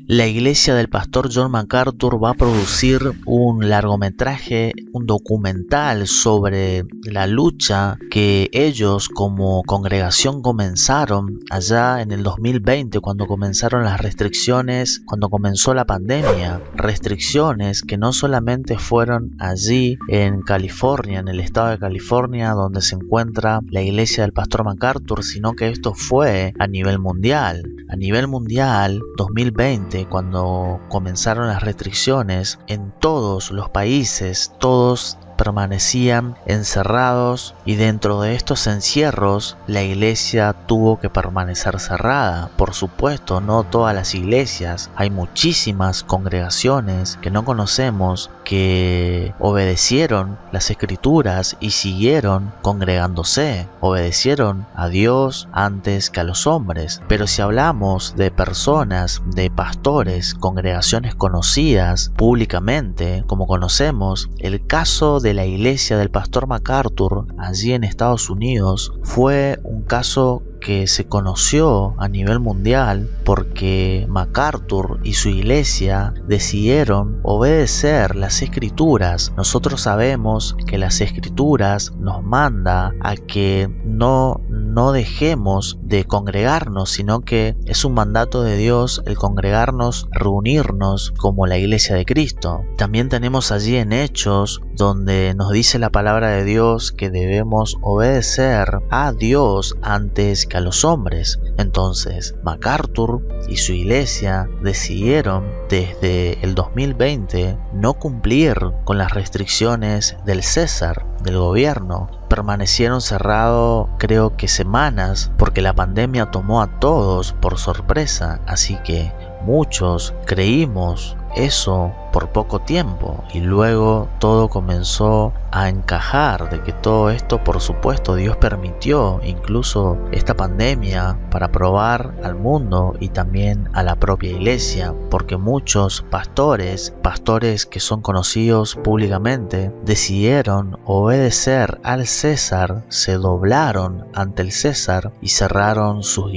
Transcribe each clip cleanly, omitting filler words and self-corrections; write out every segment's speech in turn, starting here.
La iglesia del pastor John MacArthur va a producir un largometraje, un documental sobre la lucha que ellos como congregación comenzaron allá en el 2020, cuando comenzaron las restricciones, cuando comenzó la pandemia. Restricciones que no solamente fueron allí en California, en el estado de California, donde se encuentra la iglesia del pastor MacArthur, sino que esto fue a nivel mundial. A nivel mundial, 2020, cuando comenzaron las restricciones, en todos los países, todos permanecían encerrados, y dentro de estos encierros la iglesia tuvo que permanecer cerrada. Por supuesto, no todas las iglesias, hay muchísimas congregaciones que no conocemos que obedecieron las escrituras y siguieron congregándose, obedecieron a Dios antes que a los hombres. Pero si hablamos de personas, de pastores, congregaciones conocidas públicamente, como conocemos el caso de la iglesia del pastor MacArthur allí en Estados Unidos, fue un caso que se conoció a nivel mundial porque MacArthur y su iglesia decidieron obedecer las escrituras. Nosotros sabemos que las escrituras nos manda a que no dejemos de congregarnos, sino que es un mandato de Dios el congregarnos, reunirnos como la iglesia de Cristo. También tenemos allí en Hechos donde nos dice la palabra de Dios que debemos obedecer a Dios antes que a los hombres. Entonces MacArthur y su iglesia decidieron desde el 2020 no cumplir con las restricciones del César, del gobierno. Permanecieron cerrados creo que semanas porque la pandemia tomó a todos por sorpresa, así que muchos creímos eso por poco tiempo y luego todo comenzó a encajar, de que todo esto, por supuesto, Dios permitió incluso esta pandemia para probar al mundo y también a la propia iglesia, porque muchos pastores que son conocidos públicamente decidieron obedecer al César, se doblaron ante el César y cerraron sus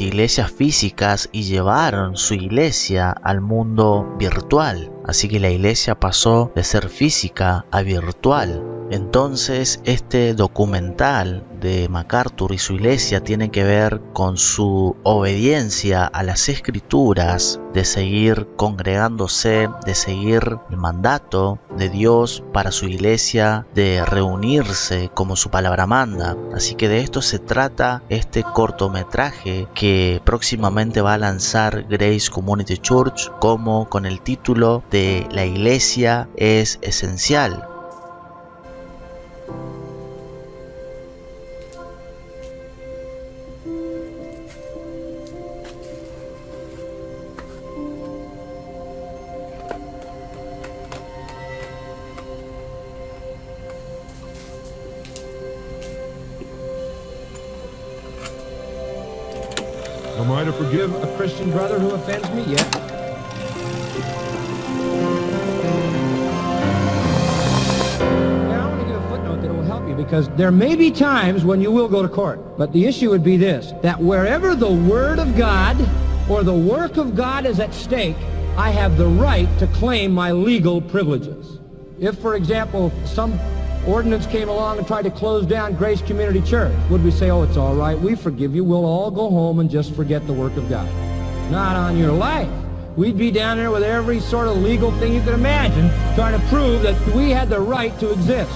iglesias físicas y llevaron su iglesia al mundo virtual. Así que la iglesia pasó de ser física a virtual. Entonces este documental de MacArthur y su iglesia tiene que ver con su obediencia a las escrituras, de seguir congregándose, de seguir el mandato de Dios para su iglesia, de reunirse como su palabra manda. Así que de esto se trata este cortometraje que próximamente va a lanzar Grace Community Church, como con el título de La iglesia es esencial. Am I to forgive a Christian brother who offends me? Yes. Now I want to give a footnote that will help you, because there may be times when you will go to court. But the issue would be this, that wherever the Word of God or the work of God is at stake, I have the right to claim my legal privileges. If, for example, some ordinance came along and tried to close down Grace Community Church, would we say, oh, it's all right, we forgive you, we'll all go home and just forget the work of God? Not on your life. We'd be down there with every sort of legal thing you could imagine, trying to prove that we had the right to exist.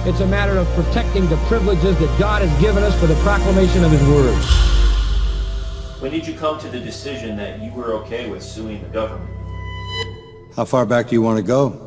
It's a matter of protecting the privileges that God has given us for the proclamation of His Word. When did you come to the decision that you were okay with suing the government? How far back do you want to go?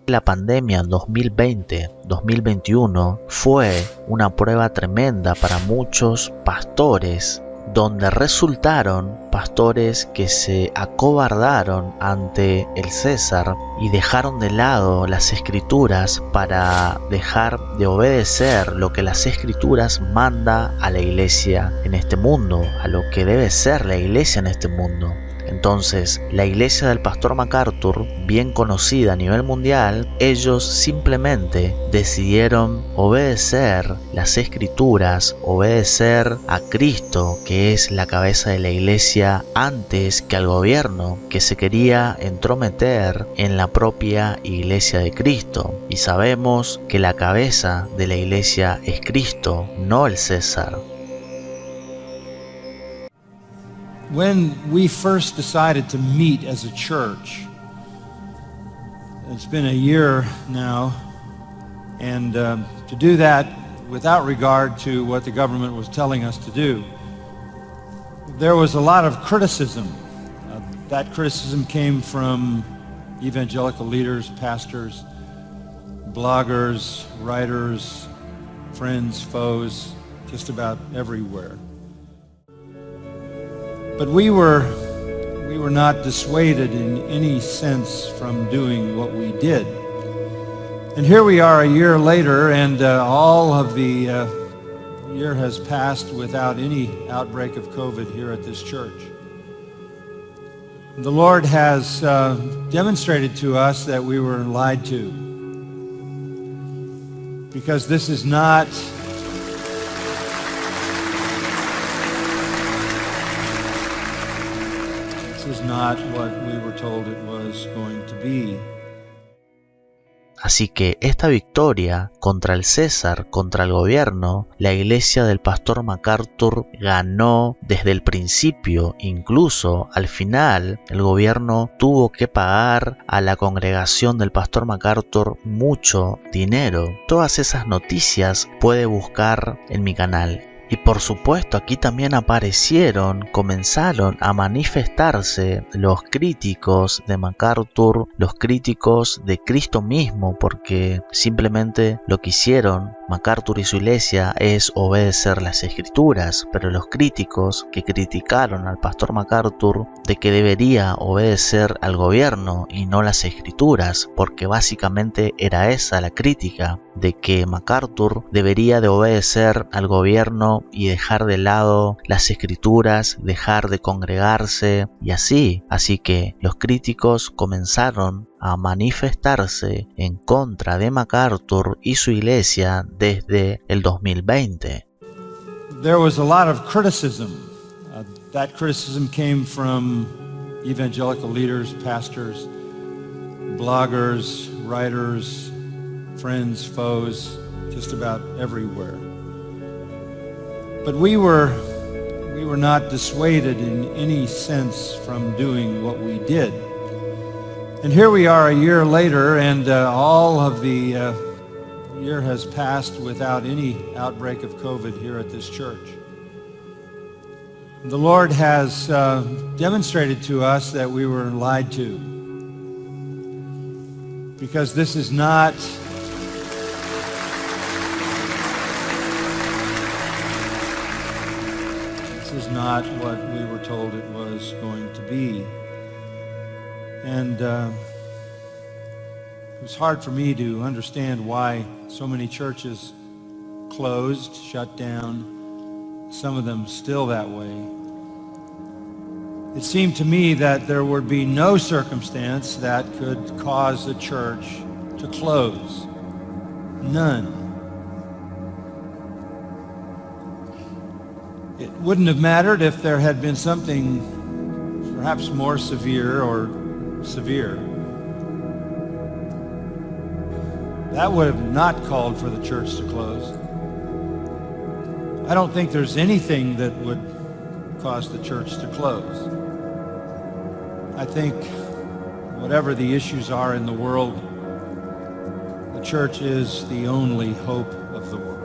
La pandemia 2020-2021 fue una prueba tremenda para muchos pastores, donde resultaron pastores que se acobardaron ante el César y dejaron de lado las escrituras para dejar de obedecer lo que las escrituras manda a la iglesia en este mundo, a lo que debe ser la iglesia en este mundo. Entonces, la iglesia del pastor MacArthur, bien conocida a nivel mundial, ellos simplemente decidieron obedecer las escrituras, obedecer a Cristo, que es la cabeza de la iglesia, antes que al gobierno que se quería entrometer en la propia iglesia de Cristo. Y sabemos que la cabeza de la iglesia es Cristo, no el César. When we first decided to meet as a church, it's been a year now, and to do that without regard to what the government was telling us to do, there was a lot of criticism. That criticism came from evangelical leaders, pastors, bloggers, writers, friends, foes, just about everywhere. But we were not dissuaded in any sense from doing what we did. And here we are a year later, and all of the year has passed without any outbreak of COVID here at this church. The Lord has demonstrated to us that we were lied to, because this is not what we were told it was going to be. Así que esta victoria contra el César, contra el gobierno, la iglesia del pastor MacArthur ganó desde el principio. Incluso al final el gobierno tuvo que pagar a la congregación del pastor MacArthur mucho dinero. Todas esas noticias puede buscar en mi canal. Y por supuesto aquí también comenzaron a manifestarse los críticos de MacArthur, los críticos de Cristo mismo, porque simplemente lo que hicieron MacArthur y su iglesia es obedecer las escrituras, pero los críticos que criticaron al pastor MacArthur de que debería obedecer al gobierno y no las escrituras, porque básicamente era esa la crítica, de que MacArthur debería de obedecer al gobierno y dejar de lado las escrituras, dejar de congregarse y así. Así que los críticos comenzaron a manifestarse en contra de MacArthur y su iglesia desde el 2020. There was a lot of criticism. That criticism came from evangelical leaders, pastors, bloggers, writers, friends, foes, just about everywhere. But we were not dissuaded in any sense from doing what we did. And here we are a year later, and all of the year has passed without any outbreak of COVID here at this church. The Lord has demonstrated to us that we were lied to, because this is not what we were told it was going to be. And it was hard for me to understand why so many churches closed, shut down, some of them still that way. It seemed to me that there would be no circumstance that could cause a church to close. None. It wouldn't have mattered if there had been something perhaps more severe or severe. That would have not called for the church to close. I don't think there's anything that would cause the church to close. I think whatever the issues are in the world, the church is the only hope of the world.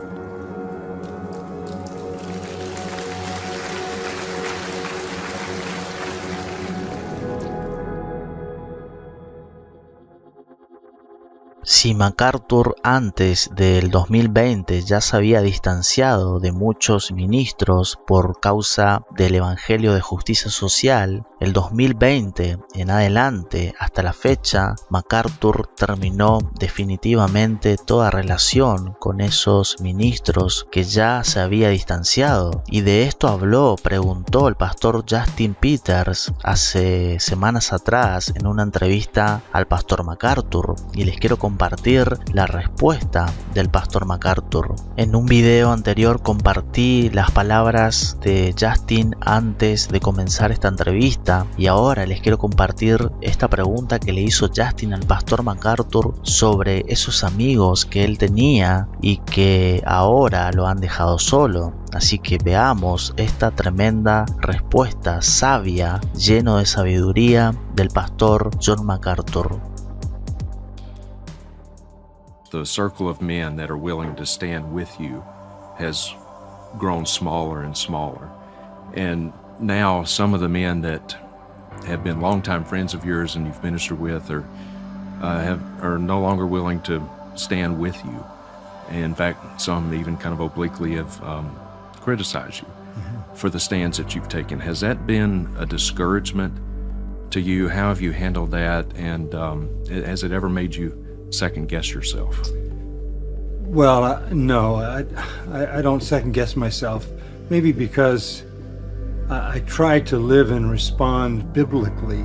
Si MacArthur antes del 2020 ya se había distanciado de muchos ministros por causa del Evangelio de Justicia Social, el 2020 en adelante hasta la fecha, MacArthur terminó definitivamente toda relación con esos ministros que ya se había distanciado. Y de esto preguntó el pastor Justin Peters hace semanas atrás en una entrevista al pastor MacArthur, y les quiero compartir la respuesta del pastor MacArthur. En un video anterior compartí las palabras de Justin antes de comenzar esta entrevista, y ahora les quiero compartir esta pregunta que le hizo Justin al pastor MacArthur sobre esos amigos que él tenía y que ahora lo han dejado solo. Así que veamos esta tremenda respuesta sabia, lleno de sabiduría, del pastor John MacArthur. The circle of men that are willing to stand with you has grown smaller and smaller. And now some of the men that have been longtime friends of yours and you've ministered with are no longer willing to stand with you. In fact, some even kind of obliquely have criticize you for the stands that you've taken. Has that been a discouragement to you? How have you handled that? And has it ever made you second guess yourself? Well, no, I don't second guess myself. Maybe because I try to live and respond biblically.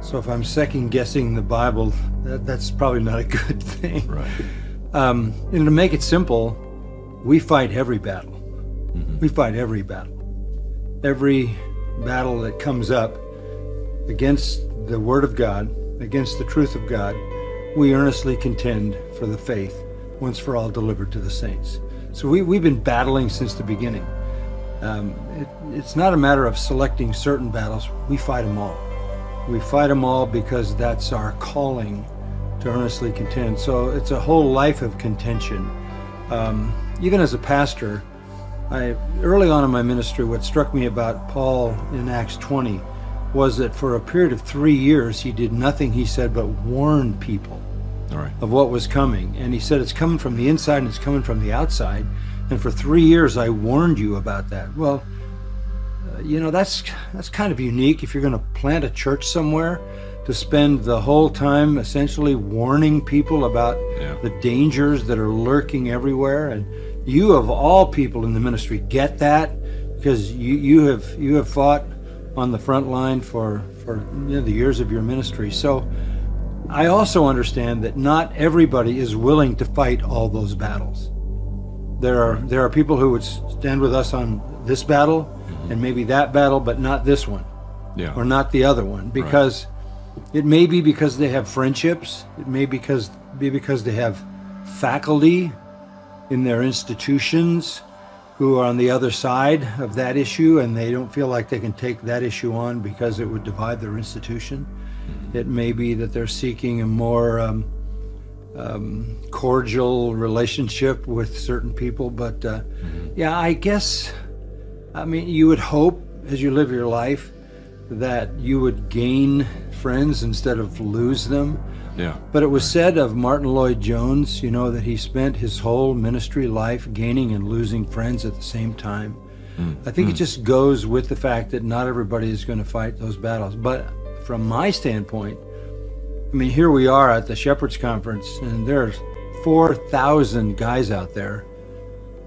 So if I'm second guessing the Bible, that's probably not a good thing. Right. And to make it simple, we fight every battle. We fight every battle. Every battle that comes up against the Word of God, against the truth of God, we earnestly contend for the faith once for all delivered to the saints. So we've been battling since the beginning. It's not a matter of selecting certain battles. We fight them all. We fight them all because that's our calling to earnestly contend. So it's a whole life of contention. Even as a pastor, early on in my ministry, what struck me about Paul in Acts 20 was that for a period of 3 years, he did nothing, he said, but warn people of what was coming. And he said, it's coming from the inside and it's coming from the outside. And for 3 years, I warned you about that. Well, that's kind of unique if you're going to plant a church somewhere, to spend the whole time essentially warning people about the dangers that are lurking everywhere. And you of all people in the ministry get that, because you have fought on the front line for the years of your ministry. So I also understand that not everybody is willing to fight all those battles. There are people who would stand with us on this battle and maybe that battle, but not this one, or not the other one, because it may be because they have friendships. It may be because they have faculty in their institutions who are on the other side of that issue, and they don't feel like they can take that issue on because it would divide their institution. It may be that they're seeking a more cordial relationship with certain people, but I guess, you would hope as you live your life that you would gain friends instead of lose them. But it was said of Martin Lloyd-Jones, that he spent his whole ministry life gaining and losing friends at the same time. I think it just goes with the fact that not everybody is going to fight those battles. But from my standpoint, here we are at the Shepherds Conference, and there's 4,000 guys out there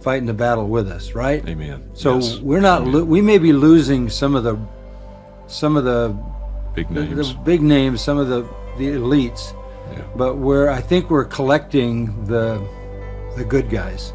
fighting the battle with us, right? Amen. So yes. we're not. We may be losing some of the big names, the big names, some of the elites, but I think we're collecting the good guys.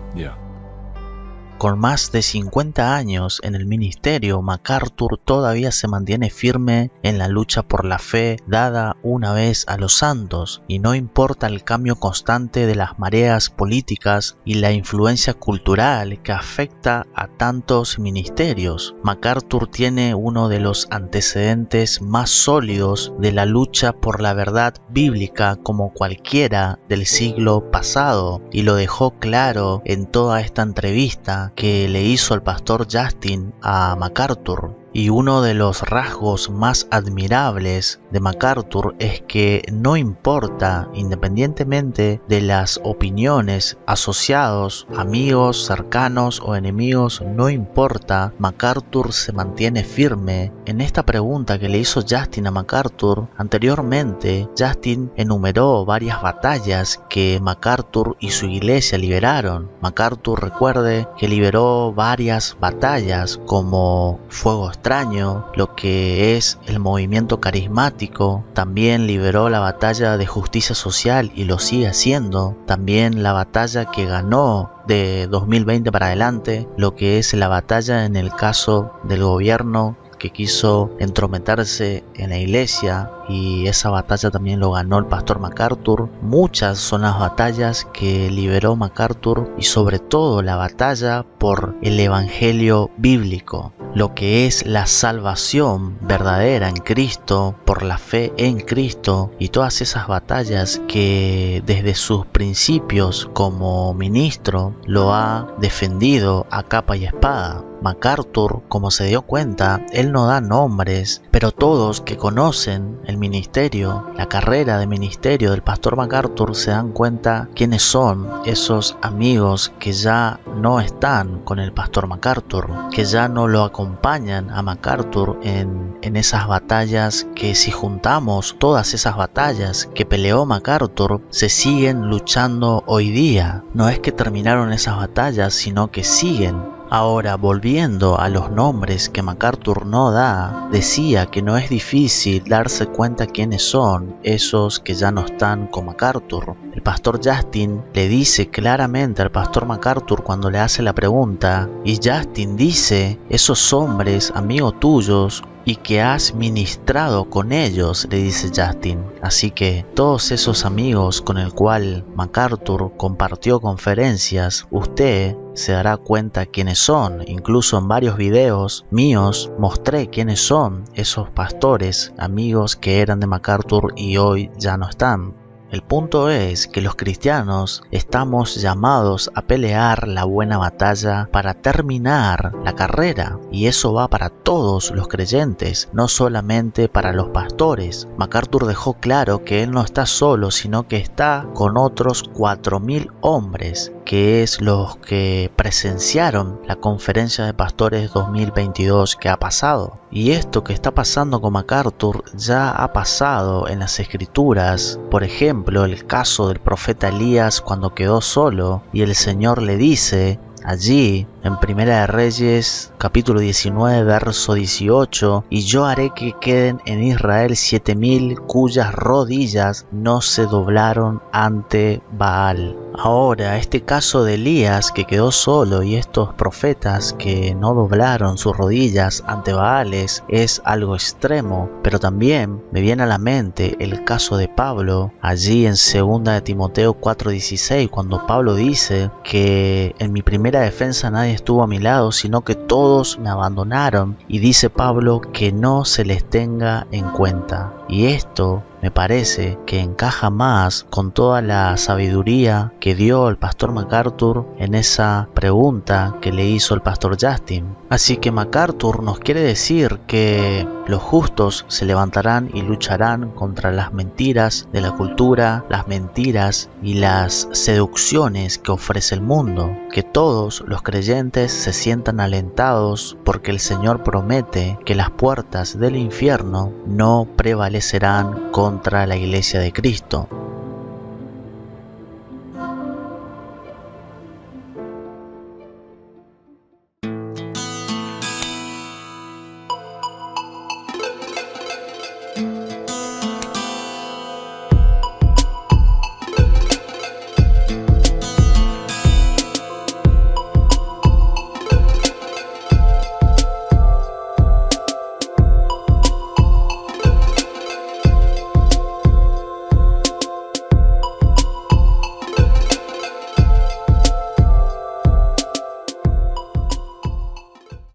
Con más de 50 años en el ministerio, MacArthur todavía se mantiene firme en la lucha por la fe dada una vez a los santos, y no importa el cambio constante de las mareas políticas y la influencia cultural que afecta a tantos ministerios. MacArthur tiene uno de los antecedentes más sólidos de la lucha por la verdad bíblica como cualquiera del siglo pasado, y lo dejó claro en toda esta entrevista que le hizo el pastor Justin a MacArthur. Y uno de los rasgos más admirables de MacArthur es que no importa, independientemente de las opiniones, asociados, amigos, cercanos o enemigos, no importa, MacArthur se mantiene firme. En esta pregunta que le hizo Justin a MacArthur, anteriormente Justin enumeró varias batallas que MacArthur y su iglesia liberaron. MacArthur, recuerde que liberó varias batallas como Fuego Extraño, lo que es el movimiento carismático. También liberó la batalla de justicia social y lo sigue haciendo. También la batalla que ganó de 2020 para adelante, lo que es la batalla en el caso del gobierno que quiso entrometerse en la iglesia, y esa batalla también lo ganó el pastor MacArthur. Muchas son las batallas que liberó MacArthur, y sobre todo la batalla por el evangelio bíblico, lo que es la salvación verdadera en Cristo, por la fe en Cristo, y todas esas batallas que desde sus principios como ministro lo ha defendido a capa y espada. MacArthur, como se dio cuenta, él no da nombres, pero todos que conocen el ministerio, la carrera de ministerio del pastor MacArthur, se dan cuenta quiénes son esos amigos que ya no están con el pastor MacArthur, que ya no lo acompañan a MacArthur en esas batallas, que si juntamos todas esas batallas que peleó MacArthur, se siguen luchando hoy día. No es que terminaron esas batallas, sino que siguen. Ahora, volviendo a los nombres que MacArthur no da, decía que no es difícil darse cuenta quiénes son esos que ya no están con MacArthur. El pastor Justin le dice claramente al pastor MacArthur cuando le hace la pregunta, y Justin dice, esos hombres, amigos tuyos, y que has ministrado con ellos, le dice Justin. Así que todos esos amigos con el cual MacArthur compartió conferencias, usted se dará cuenta quiénes son. Incluso en varios videos míos mostré quiénes son esos pastores, amigos que eran de MacArthur y hoy ya no están. El punto es que los cristianos estamos llamados a pelear la buena batalla para terminar la carrera, y eso va para todos los creyentes, no solamente para los pastores. MacArthur dejó claro que él no está solo, sino que está con otros 4.000 hombres, que es los que presenciaron la conferencia de pastores 2022 que ha pasado. Y esto que está pasando con MacArthur ya ha pasado en las escrituras. Por ejemplo, el caso del profeta Elías cuando quedó solo y el Señor le dice allí en Primera de Reyes capítulo 19 verso 18, y yo haré que queden en Israel 7.000 cuyas rodillas no se doblaron ante Baal. Ahora, este caso de Elías que quedó solo y estos profetas que no doblaron sus rodillas ante Baales es algo extremo, pero también me viene a la mente el caso de Pablo allí en 2 de Timoteo 4:16, cuando Pablo dice que en mi primera defensa nadie estuvo a mi lado, sino que todos me abandonaron, y dice Pablo que no se les tenga en cuenta. Y esto me parece que encaja más con toda la sabiduría que dio el pastor MacArthur en esa pregunta que le hizo el pastor Justin. Así que MacArthur nos quiere decir que los justos se levantarán y lucharán contra las mentiras de la cultura, las mentiras y las seducciones que ofrece el mundo. Que todos los creyentes se sientan alentados porque el Señor promete que las puertas del infierno no prevalecerán contra la iglesia de Cristo.